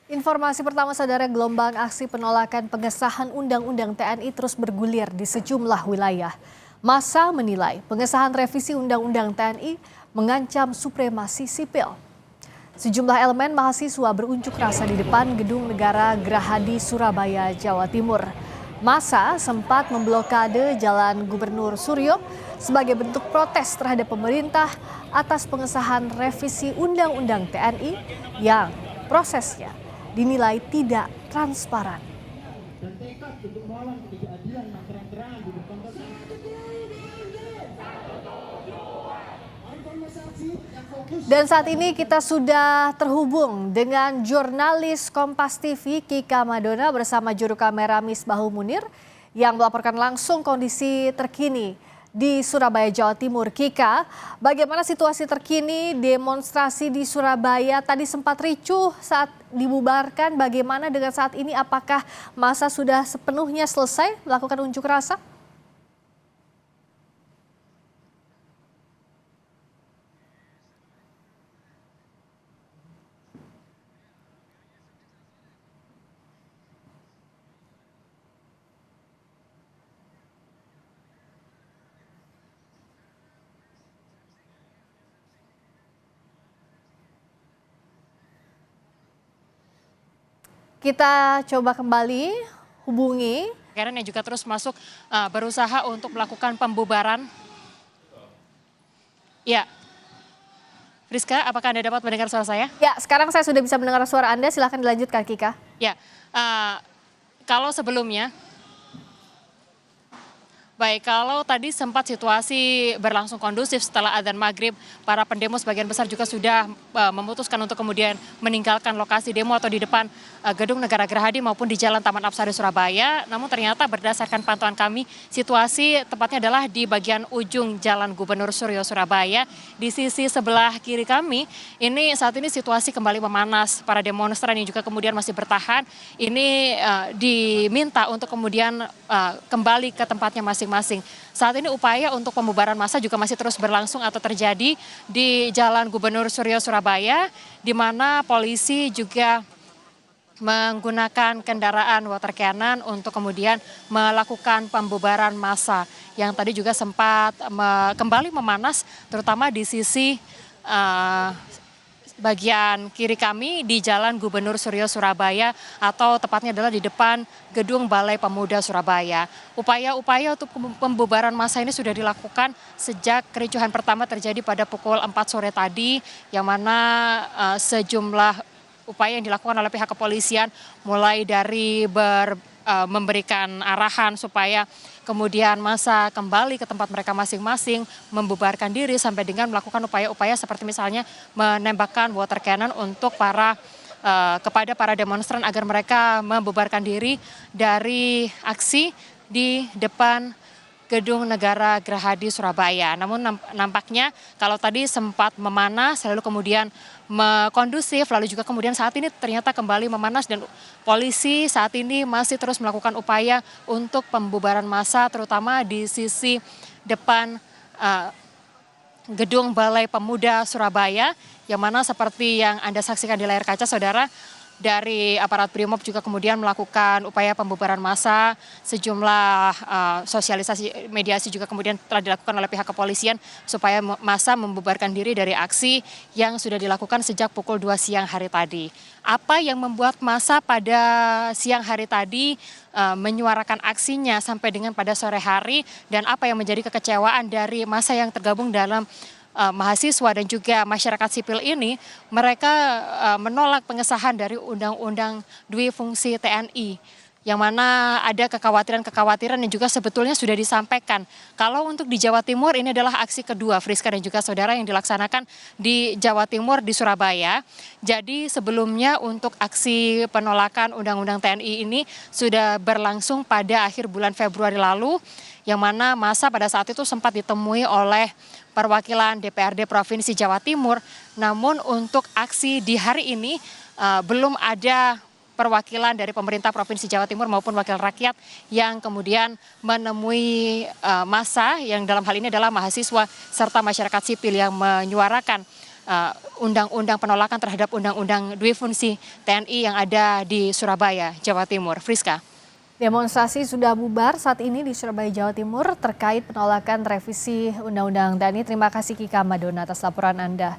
Informasi pertama saudara, gelombang aksi penolakan pengesahan Undang-Undang TNI terus bergulir di sejumlah wilayah. Massa menilai pengesahan revisi Undang-Undang TNI mengancam supremasi sipil. Sejumlah elemen mahasiswa berunjuk rasa di depan Gedung Negara Gerahadi Surabaya, Jawa Timur. Massa sempat memblokade Jalan Gubernur Suryo sebagai bentuk protes terhadap pemerintah atas pengesahan revisi Undang-Undang TNI yang prosesnya dinilai tidak transparan. Dan saat ini kita sudah terhubung dengan jurnalis Kompas TV Kika Madona bersama juru kamera Misbahul Munir yang melaporkan langsung kondisi terkini di Surabaya, Jawa Timur. Kika, bagaimana situasi terkini demonstrasi di Surabaya? Tadi sempat ricuh saat dibubarkan, bagaimana dengan saat ini? Apakah massa sudah sepenuhnya selesai melakukan unjuk rasa? Kita coba kembali hubungi. Karen yang juga terus masuk berusaha untuk melakukan pembubaran. Ya, Friska, apakah Anda dapat mendengar suara saya? Ya, sekarang saya sudah bisa mendengar suara Anda. Silakan dilanjutkan, Kika. Ya, kalau sebelumnya, baik, kalau tadi sempat situasi berlangsung kondusif setelah adzan maghrib, para pendemo sebagian besar juga sudah memutuskan untuk kemudian meninggalkan lokasi demo atau di depan Gedung Negara Gerahadi maupun di Jalan Taman Apsari Surabaya. Namun ternyata berdasarkan pantauan kami, situasi tepatnya adalah di bagian ujung Jalan Gubernur Suryo Surabaya. Di sisi sebelah kiri kami, ini saat ini situasi kembali memanas. Para demonstran yang juga kemudian masih bertahan, ini diminta untuk kemudian kembali ke tempatnya masing-masing. Saat ini upaya untuk pembubaran massa juga masih terus berlangsung atau terjadi di Jalan Gubernur Suryo Surabaya, di mana polisi juga menggunakan kendaraan water cannon untuk kemudian melakukan pembubaran massa yang tadi juga sempat kembali memanas, terutama di sisi bagian kiri kami di Jalan Gubernur Suryo Surabaya atau tepatnya adalah di depan Gedung Balai Pemuda Surabaya. Upaya-upaya untuk pembubaran massa ini sudah dilakukan sejak kericuhan pertama terjadi pada pukul 4 sore tadi, yang mana sejumlah upaya yang dilakukan oleh pihak kepolisian mulai dari memberikan arahan supaya kemudian massa kembali ke tempat mereka masing-masing, membubarkan diri sampai dengan melakukan upaya-upaya seperti misalnya menembakkan water cannon untuk kepada para demonstran agar mereka membubarkan diri dari aksi di depan Gedung Negara Gerahadi Surabaya. Namun nampaknya kalau tadi sempat memanas, lalu kemudian kondusif, lalu juga kemudian saat ini ternyata kembali memanas dan polisi saat ini masih terus melakukan upaya untuk pembubaran massa, terutama di sisi depan Gedung Balai Pemuda Surabaya, yang mana seperti yang Anda saksikan di layar kaca, saudara, dari aparat Brimob juga kemudian melakukan upaya pembubaran massa, sejumlah sosialisasi mediasi juga kemudian telah dilakukan oleh pihak kepolisian supaya massa membubarkan diri dari aksi yang sudah dilakukan sejak pukul 2 siang hari tadi. Apa yang membuat massa pada siang hari tadi menyuarakan aksinya sampai dengan pada sore hari, dan apa yang menjadi kekecewaan dari massa yang tergabung dalam mahasiswa dan juga masyarakat sipil ini? Mereka menolak pengesahan dari Undang-Undang Dwi Fungsi TNI, yang mana ada kekhawatiran-kekhawatiran yang juga sebetulnya sudah disampaikan. Kalau untuk di Jawa Timur, ini adalah aksi kedua, Friska dan juga saudara, yang dilaksanakan di Jawa Timur di Surabaya. Jadi sebelumnya untuk aksi penolakan Undang-Undang TNI ini sudah berlangsung pada akhir bulan Februari lalu, yang mana massa pada saat itu sempat ditemui oleh perwakilan DPRD Provinsi Jawa Timur. Namun untuk aksi di hari ini belum ada perwakilan dari pemerintah Provinsi Jawa Timur maupun wakil rakyat yang kemudian menemui massa, yang dalam hal ini adalah mahasiswa serta masyarakat sipil yang menyuarakan undang-undang penolakan terhadap undang-undang dui fungsi TNI yang ada di Surabaya, Jawa Timur. Friska. Demonstrasi sudah bubar saat ini di Surabaya, Jawa Timur terkait penolakan revisi Undang-Undang TNI. Terima kasih Kika Madona atas laporan Anda.